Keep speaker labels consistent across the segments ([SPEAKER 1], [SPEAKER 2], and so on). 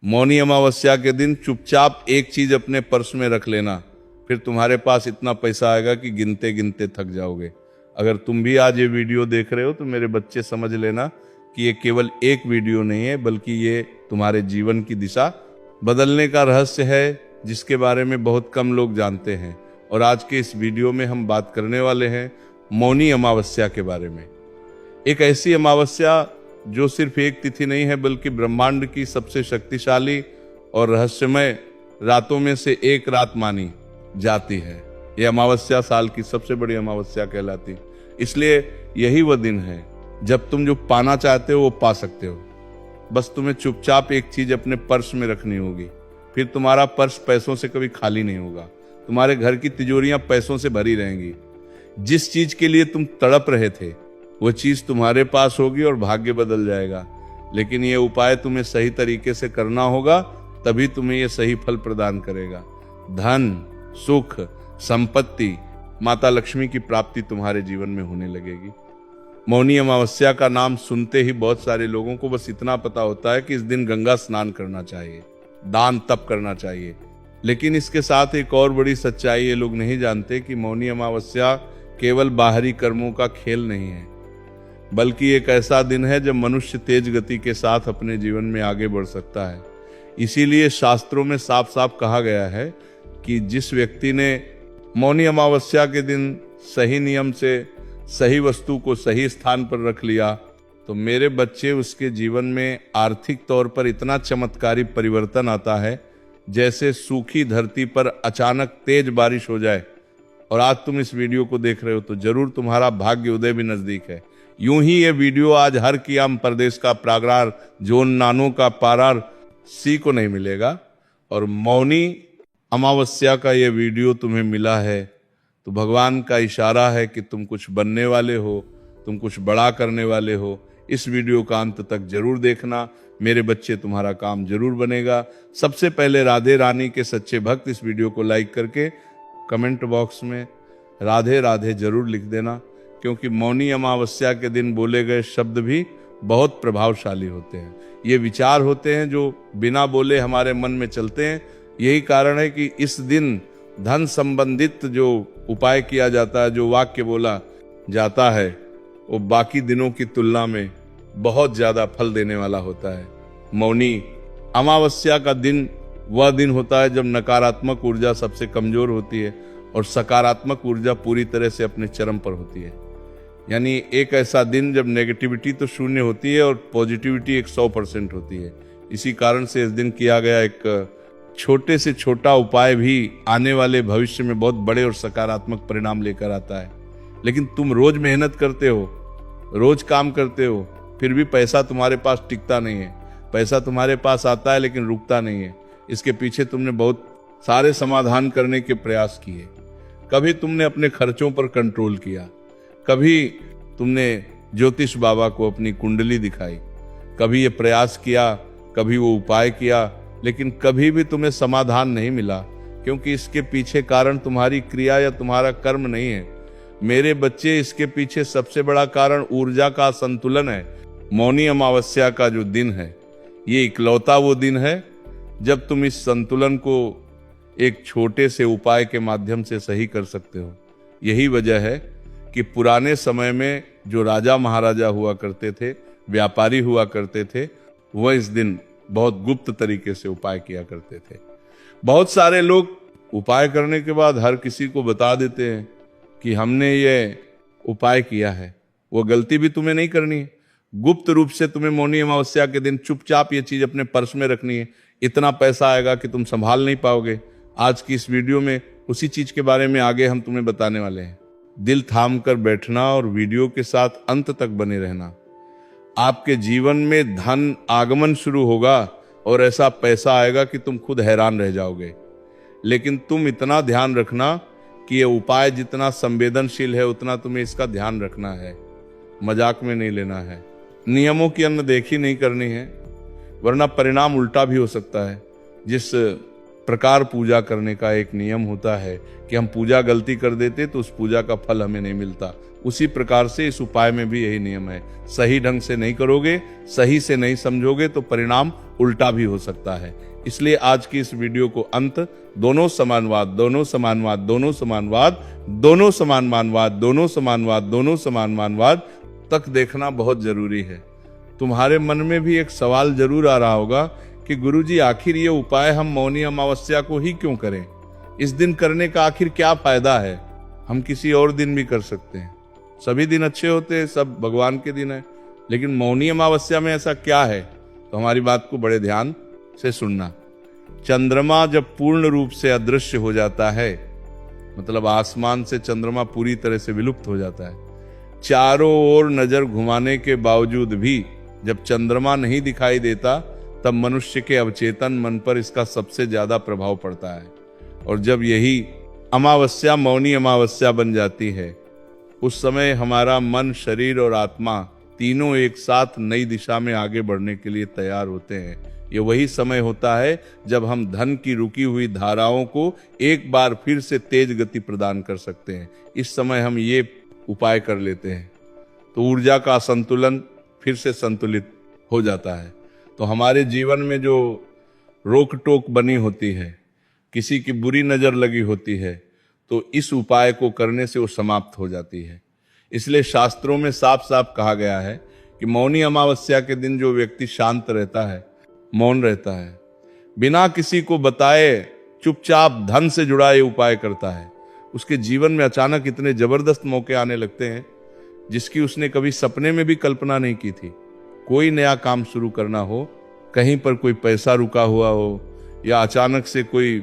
[SPEAKER 1] मौनी अमावस्या के दिन चुपचाप एक चीज अपने पर्स में रख लेना, फिर तुम्हारे पास इतना पैसा आएगा कि गिनते गिनते थक जाओगे। अगर तुम भी आज ये वीडियो देख रहे हो तो मेरे बच्चे समझ लेना कि ये केवल एक वीडियो नहीं है, बल्कि ये तुम्हारे जीवन की दिशा बदलने का रहस्य है, जिसके बारे में बहुत कम लोग जानते हैं। और आज के इस वीडियो में हम बात करने वाले हैं मौनी अमावस्या के बारे में। एक ऐसी अमावस्या जो सिर्फ एक तिथि नहीं है, बल्कि ब्रह्मांड की सबसे शक्तिशाली और रहस्यमय रातों में से एक रात मानी जाती है। यह अमावस्या साल की सबसे बड़ी अमावस्या कहलाती है। इसलिए यही वह दिन है जब तुम जो पाना चाहते हो वो पा सकते हो। बस तुम्हें चुपचाप एक चीज अपने पर्स में रखनी होगी, फिर तुम्हारा पर्स पैसों से कभी खाली नहीं होगा। तुम्हारे घर की तिजोरियां पैसों से भरी रहेंगी। जिस चीज के लिए तुम तड़प रहे थे वो चीज तुम्हारे पास होगी और भाग्य बदल जाएगा। लेकिन ये उपाय तुम्हें सही तरीके से करना होगा, तभी तुम्हें ये सही फल प्रदान करेगा। धन, सुख, संपत्ति, माता लक्ष्मी की प्राप्ति तुम्हारे जीवन में होने लगेगी। मौनी अमावस्या का नाम सुनते ही बहुत सारे लोगों को बस इतना पता होता है कि इस दिन गंगा स्नान करना चाहिए, दान तप करना चाहिए। लेकिन इसके साथ एक और बड़ी सच्चाई ये लोग नहीं जानते कि मौनी अमावस्या केवल बाहरी कर्मों का खेल नहीं है, बल्कि एक ऐसा दिन है जब मनुष्य तेज गति के साथ अपने जीवन में आगे बढ़ सकता है। इसीलिए शास्त्रों में साफ साफ कहा गया है कि जिस व्यक्ति ने मौनी अमावस्या के दिन सही नियम से सही वस्तु को सही स्थान पर रख लिया, तो मेरे बच्चे उसके जीवन में आर्थिक तौर पर इतना चमत्कारी परिवर्तन आता है जैसे सूखी धरती पर अचानक तेज बारिश हो जाए। और आज तुम इस वीडियो को देख रहे हो तो जरूर तुम्हारा भाग्य उदय भी नजदीक है। यूं ही ये वीडियो आज हर कियाम प्रदेश का प्रागार, जोन नानो का पारार सी को नहीं मिलेगा। और मौनी अमावस्या का ये वीडियो तुम्हें मिला है तो भगवान का इशारा है कि तुम कुछ बनने वाले हो, तुम कुछ बड़ा करने वाले हो। इस वीडियो का अंत तक जरूर देखना, मेरे बच्चे, तुम्हारा काम जरूर बनेगा। सबसे पहले राधे रानी के सच्चे भक्त इस वीडियो को लाइक करके कमेंट बॉक्स में राधे राधे जरूर लिख देना, क्योंकि मौनी अमावस्या के दिन बोले गए शब्द भी बहुत प्रभावशाली होते हैं। ये विचार होते हैं जो बिना बोले हमारे मन में चलते हैं। यही कारण है कि इस दिन धन संबंधित जो उपाय किया जाता है, जो वाक्य बोला जाता है, वो बाकी दिनों की तुलना में बहुत ज्यादा फल देने वाला होता है। मौनी अमावस्या का दिन वह दिन होता है जब नकारात्मक ऊर्जा सबसे कमजोर होती है और सकारात्मक ऊर्जा पूरी तरह से अपने चरम पर होती है। यानी एक ऐसा दिन जब नेगेटिविटी तो शून्य होती है और पॉजिटिविटी 100% होती है। इसी कारण से इस दिन किया गया एक छोटे से छोटा उपाय भी आने वाले भविष्य में बहुत बड़े और सकारात्मक परिणाम लेकर आता है। लेकिन तुम रोज मेहनत करते हो, रोज काम करते हो, फिर भी पैसा तुम्हारे पास टिकता नहीं है। पैसा तुम्हारे पास आता है लेकिन रुकता नहीं है। इसके पीछे तुमने बहुत सारे समाधान करने के प्रयास किए। कभी तुमने अपने खर्चों पर कंट्रोल किया, कभी तुमने ज्योतिष बाबा को अपनी कुंडली दिखाई, कभी ये प्रयास किया, कभी वो उपाय किया, लेकिन कभी भी तुम्हें समाधान नहीं मिला, क्योंकि इसके पीछे कारण तुम्हारी क्रिया या तुम्हारा कर्म नहीं है। मेरे बच्चे, इसके पीछे सबसे बड़ा कारण ऊर्जा का संतुलन है। मौनी अमावस्या का जो दिन है, ये इकलौता वो दिन है जब तुम इस संतुलन को एक छोटे से उपाय के माध्यम से सही कर सकते हो। यही वजह है कि पुराने समय में जो राजा महाराजा हुआ करते थे, व्यापारी हुआ करते थे, वह इस दिन बहुत गुप्त तरीके से उपाय किया करते थे। बहुत सारे लोग उपाय करने के बाद हर किसी को बता देते हैं कि हमने ये उपाय किया है। वो गलती भी तुम्हें नहीं करनी है। गुप्त रूप से तुम्हें मौनी अमावस्या के दिन चुपचाप ये चीज अपने पर्स में रखनी है। इतना पैसा आएगा कि तुम संभाल नहीं पाओगे। आज की इस वीडियो में उसी चीज के बारे में आगे हम तुम्हें बताने वाले हैं। दिल थाम कर बैठना और वीडियो के साथ अंत तक बने रहना। आपके जीवन में धन आगमन शुरू होगा और ऐसा पैसा आएगा कि तुम खुद हैरान रह जाओगे। लेकिन तुम इतना ध्यान रखना कि ये उपाय जितना संवेदनशील है उतना तुम्हें इसका ध्यान रखना है, मजाक में नहीं लेना है। नियमों की अनदेखी नहीं करनी है, वरना परिणाम उल्टा भी हो सकता है। जिस प्रकार पूजा करने का एक नियम होता है कि हम पूजा गलती कर देते तो उस पूजा का फल हमें नहीं मिलता, उसी प्रकार से इस उपाय में भी यही नियम है। सही ढंग से नहीं करोगे, सही से नहीं समझोगे तो परिणाम उल्टा भी हो सकता है। इसलिए आज की इस वीडियो को अंत दोनों समानवाद, दोनों समानवाद, दोनों समानवाद, दोनों समानवाद, दोनों समानवाद, दोनों समानवाद तक देखना बहुत जरूरी है। तुम्हारे मन में भी एक सवाल जरूर आ रहा होगा कि गुरुजी आखिर ये उपाय हम मौनी अमावस्या को ही क्यों करें? इस दिन करने का आखिर क्या फायदा है? हम किसी और दिन भी कर सकते हैं, सभी दिन अच्छे होते हैं, सब भगवान के दिन है, लेकिन मौनी अमावस्या में ऐसा क्या है? तो हमारी बात को बड़े ध्यान से सुनना। चंद्रमा जब पूर्ण रूप से अदृश्य हो जाता है, मतलब आसमान से चंद्रमा पूरी तरह से विलुप्त हो जाता है, चारों ओर नजर घुमाने के बावजूद भी जब चंद्रमा नहीं दिखाई देता, तब मनुष्य के अवचेतन मन पर इसका सबसे ज्यादा प्रभाव पड़ता है। और जब यही अमावस्या मौनी अमावस्या बन जाती है, उस समय हमारा मन, शरीर और आत्मा तीनों एक साथ नई दिशा में आगे बढ़ने के लिए तैयार होते हैं। ये वही समय होता है जब हम धन की रुकी हुई धाराओं को एक बार फिर से तेज गति प्रदान कर सकते हैं। इस समय हम ये उपाय कर लेते हैं तो ऊर्जा का संतुलन फिर से संतुलित हो जाता है। तो हमारे जीवन में जो रोक टोक बनी होती है, किसी की बुरी नजर लगी होती है, तो इस उपाय को करने से वो समाप्त हो जाती है। इसलिए शास्त्रों में साफ साफ कहा गया है कि मौनी अमावस्या के दिन जो व्यक्ति शांत रहता है, मौन रहता है, बिना किसी को बताए चुपचाप धन से जुड़ा ये उपाय करता है, उसके जीवन में अचानक इतने जबरदस्त मौके आने लगते हैं जिसकी उसने कभी सपने में भी कल्पना नहीं की थी। कोई नया काम शुरू करना हो, कहीं पर कोई पैसा रुका हुआ हो, या अचानक से कोई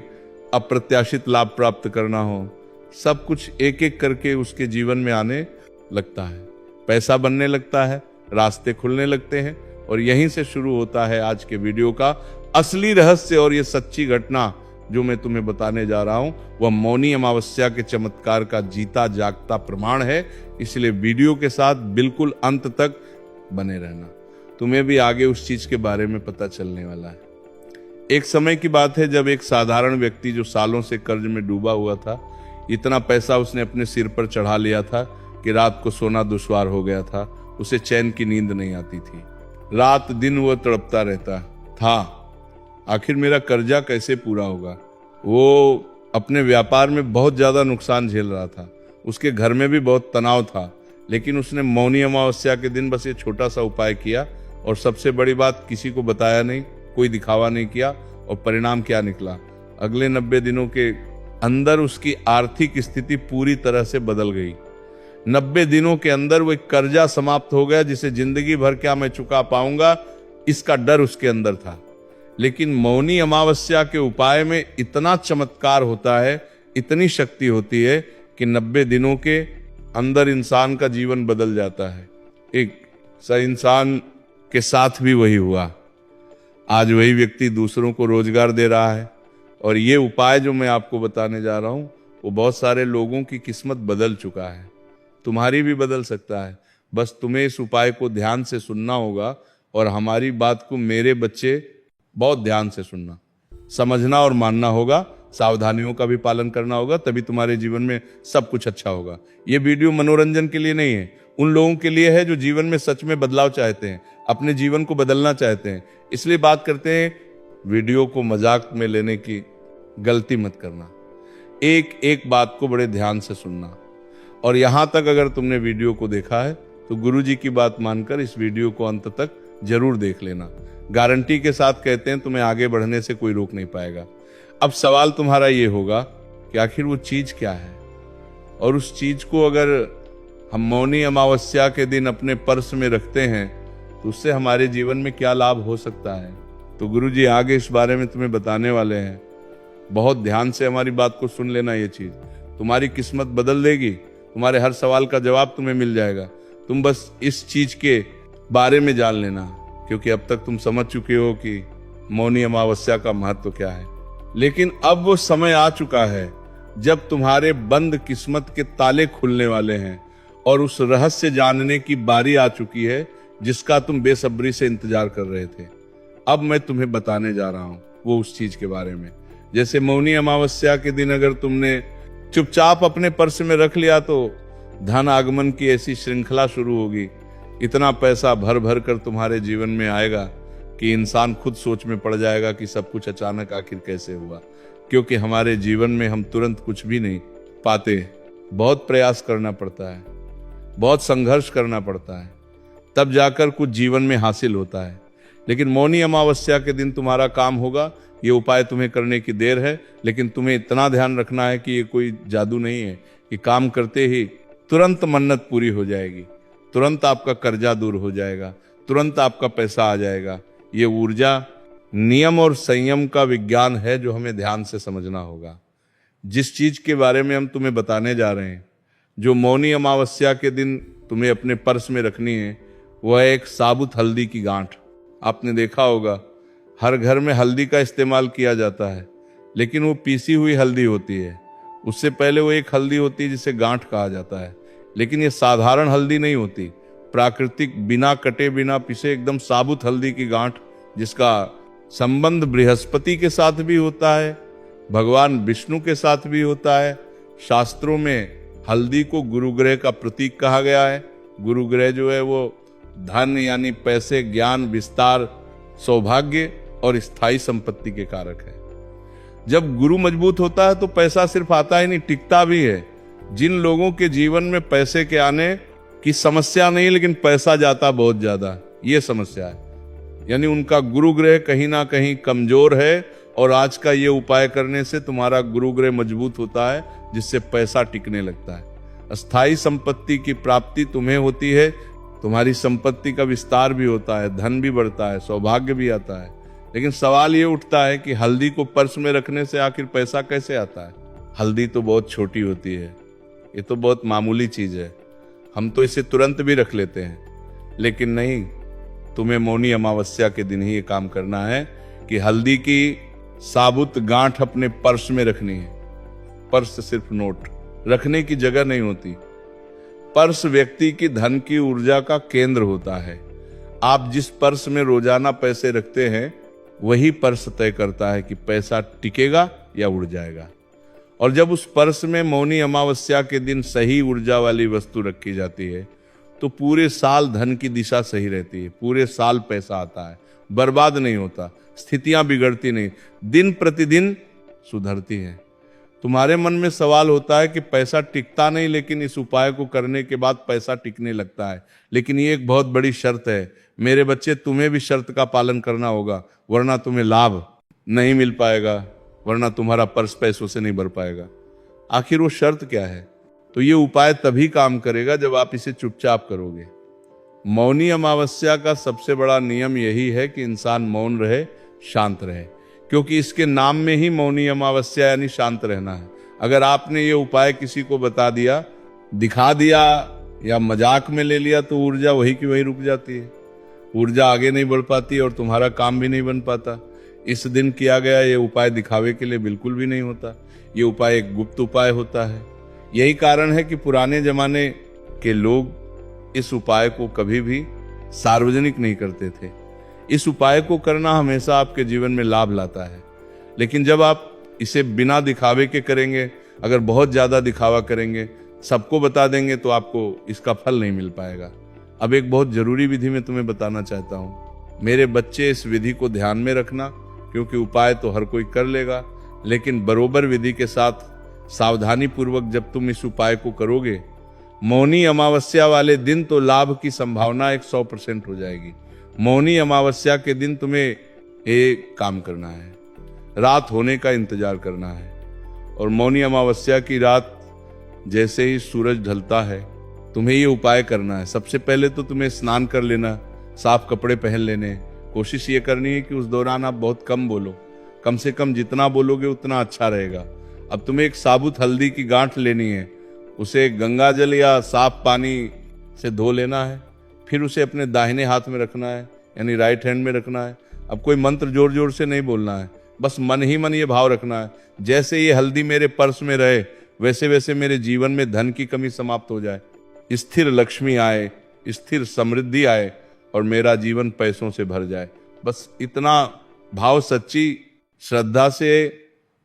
[SPEAKER 1] अप्रत्याशित लाभ प्राप्त करना हो, सब कुछ एक एक करके उसके जीवन में आने लगता है। पैसा बनने लगता है, रास्ते खुलने लगते हैं। और यहीं से शुरू होता है आज के वीडियो का असली रहस्य। और ये सच्ची घटना जो मैं तुम्हें बताने जा रहा हूं, वह मौनी अमावस्या के चमत्कार का जीता जागता प्रमाण है। इसलिए वीडियो के साथ बिल्कुल अंत तक बने रहना, तुम्हें भी आगे उस चीज के बारे में पता चलने वाला है। एक समय की बात है जब एक साधारण व्यक्ति जो सालों से कर्ज में डूबा हुआ था, इतना पैसा उसने अपने सिर पर चढ़ा लिया था कि रात को सोना दुश्वार हो गया था। उसे चैन की नींद नहीं आती थी, रात दिन वो तड़पता रहता था, आखिर मेरा कर्जा कैसे पूरा होगा। वो अपने व्यापार में बहुत ज्यादा नुकसान झेल रहा था, उसके घर में भी बहुत तनाव था, लेकिन उसने मौनी अमावस्या के दिन बस ये छोटा सा उपाय किया और सबसे बड़ी बात, किसी को बताया नहीं, कोई दिखावा नहीं किया। और परिणाम क्या निकला? अगले 90 दिनों के अंदर उसकी आर्थिक स्थिति पूरी तरह से बदल गई। 90 दिनों के अंदर वो एक कर्जा समाप्त हो गया जिसे जिंदगी भर क्या मैं चुका पाऊंगा, इसका डर उसके अंदर था। लेकिन मौनी अमावस्या के उपाय में इतना चमत्कार होता है, इतनी शक्ति होती है कि 90 दिनों के अंदर इंसान का जीवन बदल जाता है। एक इंसान के साथ भी वही हुआ। आज वही व्यक्ति दूसरों को रोजगार दे रहा है। और ये उपाय जो मैं आपको बताने जा रहा हूं, वो बहुत सारे लोगों की किस्मत बदल चुका है, तुम्हारी भी बदल सकता है। बस तुम्हें इस उपाय को ध्यान से सुनना होगा और हमारी बात को मेरे बच्चे बहुत ध्यान से सुनना, समझना और मानना होगा। सावधानियों का भी पालन करना होगा, तभी तुम्हारे जीवन में सब कुछ अच्छा होगा। ये वीडियो मनोरंजन के लिए नहीं है, उन लोगों के लिए है जो जीवन में सच में बदलाव चाहते हैं, अपने जीवन को बदलना चाहते हैं। इसलिए बात करते हैं, वीडियो को मजाक में लेने की गलती मत करना, एक एक बात को बड़े ध्यान से सुनना। और यहां तक अगर तुमने वीडियो को देखा है तो गुरुजी की बात मानकर इस वीडियो को अंत तक जरूर देख लेना। गारंटी के साथ कहते हैं, तुम्हें आगे बढ़ने से कोई रोक नहीं पाएगा। अब सवाल तुम्हारा ये होगा कि आखिर वो चीज क्या है, और उस चीज को अगर हम मौनी अमावस्या के दिन अपने पर्स में रखते हैं तो उससे हमारे जीवन में क्या लाभ हो सकता है। तो गुरुजी आगे इस बारे में तुम्हें बताने वाले हैं। बहुत ध्यान से हमारी बात को सुन लेना। ये चीज तुम्हारी किस्मत बदल देगी, तुम्हारे हर सवाल का जवाब तुम्हें मिल जाएगा। तुम बस इस चीज के बारे में जान लेना, क्योंकि अब तक तुम समझ चुके हो कि मौनी अमावस्या का महत्व क्या है। लेकिन अब वो समय आ चुका है जब तुम्हारे बंद किस्मत के ताले खुलने वाले हैं और उस रहस्य जानने की बारी आ चुकी है जिसका तुम बेसब्री से इंतजार कर रहे थे। अब मैं तुम्हें बताने जा रहा हूं वो उस चीज के बारे में जैसे मौनी अमावस्या के दिन अगर तुमने चुपचाप अपने पर्स में रख लिया तो धन आगमन की ऐसी श्रृंखला शुरू होगी, इतना पैसा भर भर कर तुम्हारे जीवन में आएगा कि इंसान खुद सोच में पड़ जाएगा कि सब कुछ अचानक आखिर कैसे हुआ। क्योंकि हमारे जीवन में हम तुरंत कुछ भी नहीं पाते, बहुत प्रयास करना पड़ता है, बहुत संघर्ष करना पड़ता है, तब जाकर कुछ जीवन में हासिल होता है। लेकिन मौनी अमावस्या के दिन तुम्हारा काम होगा, ये उपाय तुम्हें करने की देर है, लेकिन तुम्हें इतना ध्यान रखना है कि ये कोई जादू नहीं है कि काम करते ही तुरंत मन्नत पूरी हो जाएगी, तुरंत आपका कर्जा दूर हो जाएगा, तुरंत आपका पैसा आ जाएगा। ये ऊर्जा नियम और संयम का विज्ञान है जो हमें ध्यान से समझना होगा। जिस चीज के बारे में हम तुम्हें बताने जा रहे हैं, जो मौनी अमावस्या के दिन तुम्हें अपने पर्स में रखनी है, वह है एक साबुत हल्दी की गांठ। आपने देखा होगा हर घर में हल्दी का इस्तेमाल किया जाता है, लेकिन वो पीसी हुई हल्दी होती है। उससे पहले वो एक हल्दी होती है जिसे गांठ कहा जाता है, लेकिन ये साधारण हल्दी नहीं होती, प्राकृतिक बिना कटे बिना पिसे एकदम साबुत हल्दी की गांठ, जिसका संबंध बृहस्पति के साथ भी होता है, भगवान विष्णु के साथ भी होता है। शास्त्रों में हल्दी को गुरुग्रह का प्रतीक कहा गया है। गुरुग्रह जो है वो धन यानी पैसे, ज्ञान, विस्तार, सौभाग्य और स्थायी संपत्ति के कारक है। जब गुरु मजबूत होता है तो पैसा सिर्फ आता ही नहीं, टिकता भी है। जिन लोगों के जीवन में पैसे के आने की समस्या नहीं, लेकिन पैसा जाता बहुत ज्यादा, ये समस्या है, यानी उनका गुरुग्रह कहीं ना कहीं कमजोर है। और आज का ये उपाय करने से तुम्हारा गुरुग्रह मजबूत होता है, जिससे पैसा टिकने लगता है। स्थायी संपत्ति की प्राप्ति तुम्हें होती है, तुम्हारी संपत्ति का विस्तार भी होता है, धन भी बढ़ता है, सौभाग्य भी आता है। लेकिन सवाल ये उठता है कि हल्दी को पर्स में रखने से आखिर पैसा कैसे आता है? हल्दी तो बहुत छोटी होती है, ये तो बहुत मामूली चीज है, हम तो इसे तुरंत भी रख लेते हैं। लेकिन नहीं, तुम्हें मौनी अमावस्या के दिन ही ये काम करना है कि हल्दी की साबुत गांठ अपने पर्स में रखनी है। पर्स सिर्फ नोट रखने की जगह नहीं होती, पर्स व्यक्ति की धन की ऊर्जा का केंद्र होता है। आप जिस पर्स में रोजाना पैसे रखते हैं, वही पर्स तय करता है कि पैसा टिकेगा या उड़ जाएगा। और जब उस पर्स में मौनी अमावस्या के दिन सही ऊर्जा वाली वस्तु रखी जाती है, तो पूरे साल धन की दिशा सही रहती है, पूरे साल पैसा आता है, बर्बाद नहीं होता, स्थितियां बिगड़ती नहीं, दिन प्रतिदिन सुधरती हैं। तुम्हारे मन में सवाल होता है कि पैसा टिकता नहीं, लेकिन इस उपाय को करने के बाद पैसा टिकने लगता है। लेकिन ये एक बहुत बड़ी शर्त है मेरे बच्चे, तुम्हें भी शर्त का पालन करना होगा, वरना तुम्हें लाभ नहीं मिल पाएगा, वरना तुम्हारा पर्स पैसों से नहीं भर पाएगा। आखिर वो शर्त क्या है? तो ये उपाय तभी काम करेगा जब आप इसे चुपचाप करोगे। मौनी अमावस्या का सबसे बड़ा नियम यही है कि इंसान मौन रहे, शांत रहे, क्योंकि इसके नाम में ही मौनी अमावस्या यानी शांत रहना है। अगर आपने ये उपाय किसी को बता दिया, दिखा दिया या मजाक में ले लिया, तो ऊर्जा वही की वही रुक जाती है, ऊर्जा आगे नहीं बढ़ पाती और तुम्हारा काम भी नहीं बन पाता। इस दिन किया गया ये उपाय दिखावे के लिए बिल्कुल भी नहीं होता, ये उपाय एक गुप्त उपाय होता है। यही कारण है कि पुराने जमाने के लोग इस उपाय को कभी भी सार्वजनिक नहीं करते थे। इस उपाय को करना हमेशा आपके जीवन में लाभ लाता है, लेकिन जब आप इसे बिना दिखावे के करेंगे, अगर बहुत ज्यादा दिखावा करेंगे, सबको बता देंगे, तो आपको इसका फल नहीं मिल पाएगा। अब एक बहुत जरूरी विधि मैं तुम्हें बताना चाहता हूं। मेरे बच्चे, इस विधि को ध्यान में रखना, क्योंकि उपाय तो हर कोई कर लेगा, लेकिन बरोबर विधि के साथ सावधानी पूर्वक जब तुम इस उपाय को करोगे, मौनी अमावस्या वाले दिन तो लाभ की संभावना 100% हो जाएगी। मौनी अमावस्या के दिन तुम्हें एक काम करना है, रात होने का इंतजार करना है। और मौनी अमावस्या की रात जैसे ही सूरज ढलता है, तुम्हें ये उपाय करना है। सबसे पहले तो तुम्हें स्नान कर लेना, साफ कपड़े पहन लेने। कोशिश ये करनी है कि उस दौरान आप बहुत कम बोलो, कम से कम जितना बोलोगे उतना अच्छा रहेगा। अब तुम्हें एक साबुत हल्दी की गांठ लेनी है, उसे गंगा जल या साफ पानी से धो लेना है, फिर उसे अपने दाहिने हाथ में रखना है, यानी राइट हैंड में रखना है। अब कोई मंत्र जोर जोर से नहीं बोलना है, बस मन ही मन ये भाव रखना है, जैसे ये हल्दी मेरे पर्स में रहे, वैसे वैसे मेरे जीवन में धन की कमी समाप्त हो जाए, स्थिर लक्ष्मी आए, स्थिर समृद्धि आए और मेरा जीवन पैसों से भर जाए। बस इतना भाव सच्ची श्रद्धा से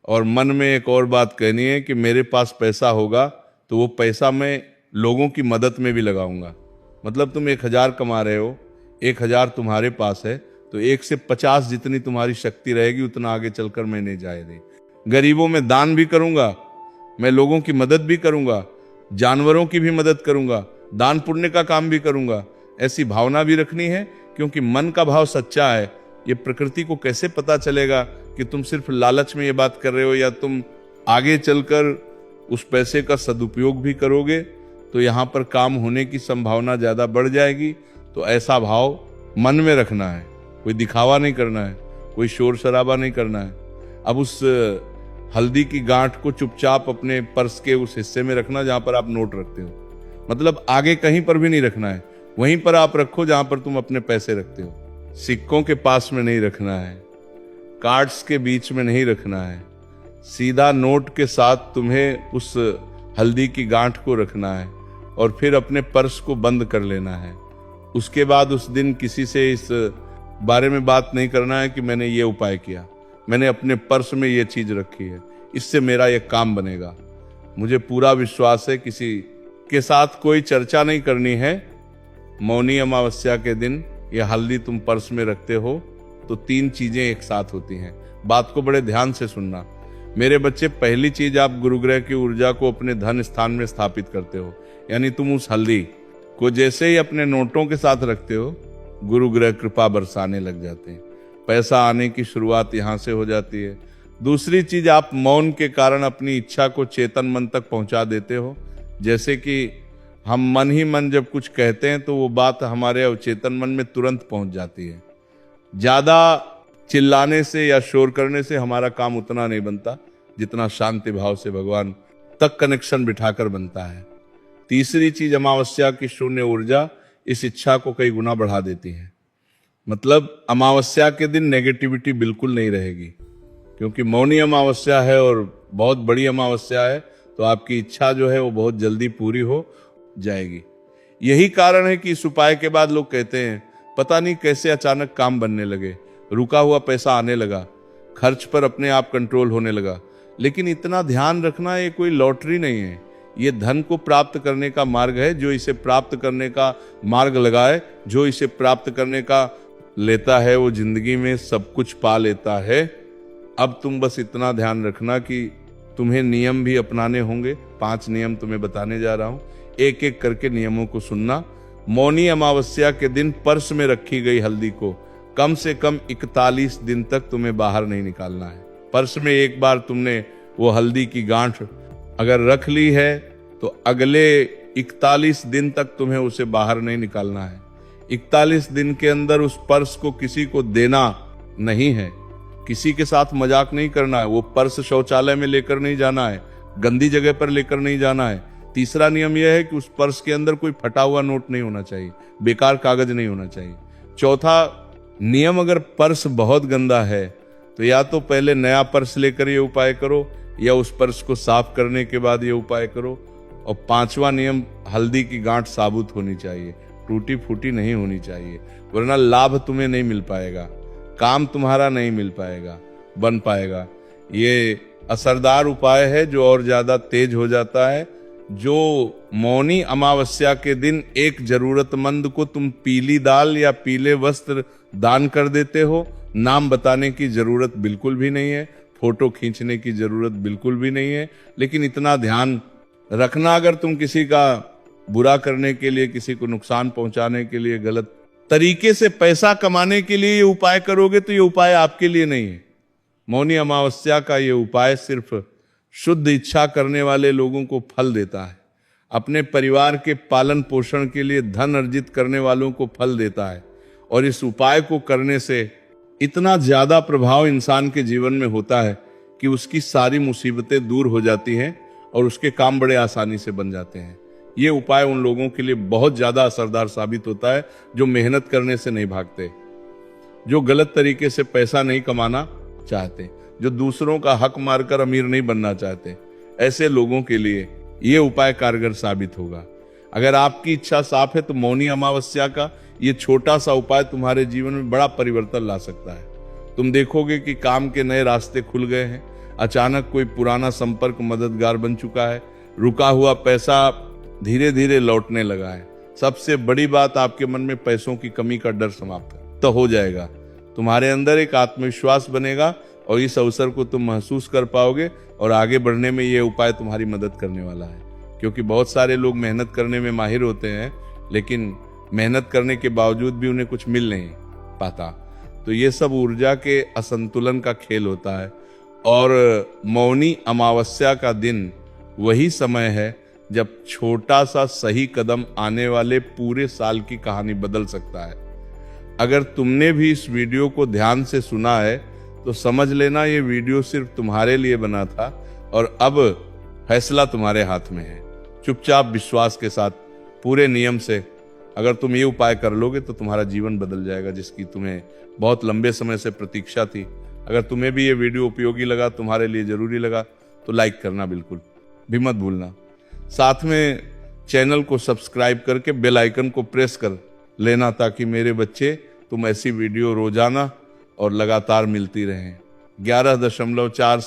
[SPEAKER 1] और मन में एक और बात कहनी है कि मेरे पास पैसा होगा तो वो पैसा मैं लोगों की मदद में भी लगाऊंगा। मतलब तुम 1000 कमा रहे हो, 1000 तुम्हारे पास है, तो 1 से 50 जितनी तुम्हारी शक्ति रहेगी उतना आगे चलकर मैं नहीं जाए दे। गरीबों में दान भी करूंगा, मैं लोगों की मदद भी करूंगा, जानवरों की भी मदद करूंगा, दान पुण्य का काम भी करूंगा। ऐसी भावना भी रखनी है, क्योंकि मन का भाव सच्चा है। ये प्रकृति को कैसे पता चलेगा कि तुम सिर्फ लालच में ये बात कर रहे हो या तुम आगे चलकर उस पैसे का सदुपयोग भी करोगे, तो यहाँ पर काम होने की संभावना ज्यादा बढ़ जाएगी। तो ऐसा भाव मन में रखना है, कोई दिखावा नहीं करना है, कोई शोर शराबा नहीं करना है। अब उस हल्दी की गांठ को चुपचाप अपने पर्स के उस हिस्से में रखना जहां पर आप नोट रखते हो। मतलब आगे कहीं पर भी नहीं रखना है, वहीं पर आप रखो जहां पर तुम अपने पैसे रखते हो। सिक्कों के पास में नहीं रखना है, कार्ड्स के बीच में नहीं रखना है, सीधा नोट के साथ तुम्हें उस हल्दी की गांठ को रखना है और फिर अपने पर्स को बंद कर लेना है। उसके बाद उस दिन किसी से इस बारे में बात नहीं करना है कि मैंने ये उपाय किया, मैंने अपने पर्स में ये चीज रखी है, इससे मेरा ये काम बनेगा। मुझे पूरा विश्वास है किसी के साथ कोई चर्चा नहीं करनी है। मौनी अमावस्या के दिन ये हल्दी तुम पर्स में रखते हो तो 3 चीजें एक साथ होती हैं। बात को बड़े ध्यान से सुनना मेरे बच्चे। पहली चीज, आप गुरुग्रह की ऊर्जा को अपने धन स्थान में स्थापित करते हो, यानी तुम उस हल्दी को जैसे ही अपने नोटों के साथ रखते हो, गुरुग्रह कृपा बरसाने लग जाते हैं, पैसा आने की शुरुआत यहां से हो जाती है। दूसरी चीज, आप मौन के कारण अपनी इच्छा को चेतन मन तक पहुंचा देते हो। जैसे कि हम मन ही मन जब कुछ कहते हैं तो वो बात हमारे अवचेतन मन में तुरंत पहुंच जाती है। ज्यादा चिल्लाने से या शोर करने से हमारा काम उतना नहीं बनता जितना शांति भाव से भगवान तक कनेक्शन बिठाकर बनता है। तीसरी चीज, अमावस्या की शून्य ऊर्जा इस इच्छा को कई गुना बढ़ा देती है। मतलब अमावस्या के दिन नेगेटिविटी बिल्कुल नहीं रहेगी, क्योंकि मौनी अमावस्या है और बहुत बड़ी अमावस्या है, तो आपकी इच्छा जो है वो बहुत जल्दी पूरी हो जाएगी। यही कारण है कि इस उपाय के बाद लोग कहते हैं पता नहीं कैसे अचानक काम बनने लगे, रुका हुआ पैसा आने लगा, खर्च पर अपने आप कंट्रोल होने लगा। लेकिन इतना ध्यान रखना, ये कोई लॉटरी नहीं है, ये धन को प्राप्त करने का मार्ग है। जो इसे प्राप्त करने का मार्ग लगाए, जो इसे प्राप्त करने का लेता है, वो जिंदगी में सब कुछ पा लेता है। अब तुम बस इतना ध्यान रखना कि तुम्हें नियम भी अपनाने होंगे। 5 नियम तुम्हें बताने जा रहा हूं, एक एक करके नियमों को सुनना। मौनी अमावस्या के दिन पर्स में रखी गई हल्दी को कम से कम 41 दिन तक तुम्हें बाहर नहीं निकालना है। पर्स में एक बार तुमने वो हल्दी की गांठ अगर रख ली है तो अगले 41 दिन तक तुम्हें उसे बाहर नहीं निकालना है। 41 दिन के अंदर उस पर्स को किसी को देना नहीं है, किसी के साथ मजाक नहीं करना है। वो पर्स शौचालय में लेकर नहीं जाना है, गंदी जगह पर लेकर नहीं जाना है। तीसरा नियम यह है कि उस पर्स के अंदर कोई फटा हुआ नोट नहीं होना चाहिए, बेकार कागज नहीं होना चाहिए। चौथा नियम, अगर पर्स बहुत गंदा है तो या तो पहले नया पर्स लेकर ये उपाय करो या उस पर्स को साफ करने के बाद ये उपाय करो। और 5वां नियम, हल्दी की गांठ साबुत होनी चाहिए, टूटी फूटी नहीं होनी चाहिए, वरना लाभ तुम्हें नहीं मिल पाएगा, काम तुम्हारा नहीं मिल पाएगा, बन पाएगा। ये असरदार उपाय है जो और ज्यादा तेज हो जाता है। जो मौनी अमावस्या के दिन एक जरूरतमंद को तुम पीली दाल या पीले वस्त्र दान कर देते हो, नाम बताने की जरूरत बिल्कुल भी नहीं है, फोटो खींचने की जरूरत बिल्कुल भी नहीं है। लेकिन इतना ध्यान रखना, अगर तुम किसी का बुरा करने के लिए, किसी को नुकसान पहुंचाने के लिए, गलत तरीके से पैसा कमाने के लिए ये उपाय करोगे तो ये उपाय आपके लिए नहीं है। मौनी अमावस्या का ये उपाय सिर्फ शुद्ध इच्छा करने वाले लोगों को फल देता है, अपने परिवार के पालन पोषण के लिए धन अर्जित करने वालों को फल देता है। और इस उपाय को करने से इतना ज्यादा प्रभाव इंसान के जीवन में होता है कि उसकी सारी मुसीबतें दूर हो जाती हैं और उसके काम बड़े आसानी से बन जाते हैं। ये उपाय उन लोगों के लिए बहुत ज्यादा असरदार साबित होता है जो मेहनत करने से नहीं भागते, जो गलत तरीके से पैसा नहीं कमाना चाहते, जो दूसरों का हक मारकर अमीर नहीं बनना चाहते। ऐसे लोगों के लिए ये उपाय कारगर साबित होगा। अगर आपकी इच्छा साफ है तो मौनी अमावस्या का ये छोटा सा उपाय तुम्हारे जीवन में बड़ा परिवर्तन ला सकता है। तुम देखोगे कि काम के नए रास्ते खुल गए हैं, अचानक कोई पुराना संपर्क मददगार बन चुका है, रुका हुआ पैसा धीरे धीरे लौटने लगा है। सबसे बड़ी बात, आपके मन में पैसों की कमी का डर समाप्त तो हो जाएगा। तुम्हारे अंदर एक आत्मविश्वास बनेगा और इस अवसर को तुम महसूस कर पाओगे और आगे बढ़ने में ये उपाय तुम्हारी मदद करने वाला है। क्योंकि बहुत सारे लोग मेहनत करने में माहिर होते हैं, लेकिन मेहनत करने के बावजूद भी उन्हें कुछ मिल नहीं पाता। तो ये सब ऊर्जा के असंतुलन का खेल होता है। और मौनी अमावस्या का दिन वही समय है जब छोटा सा सही कदम आने वाले पूरे साल की कहानी बदल सकता है। अगर तुमने भी इस वीडियो को ध्यान से सुना है तो समझ लेना ये वीडियो सिर्फ तुम्हारे लिए बना था और अब फैसला तुम्हारे हाथ में है। चुपचाप विश्वास के साथ पूरे नियम से अगर तुम ये उपाय कर लोगे तो तुम्हारा जीवन बदल जाएगा, जिसकी तुम्हें बहुत लंबे समय से प्रतीक्षा थी। अगर तुम्हें भी ये वीडियो उपयोगी लगा, तुम्हारे लिए जरूरी लगा, तो लाइक करना बिल्कुल भी मत भूलना। साथ में चैनल को सब्सक्राइब करके बेल आइकन को प्रेस कर लेना, ताकि मेरे बच्चे तुम ऐसी वीडियो रोजाना और लगातार मिलती रहें। 11.4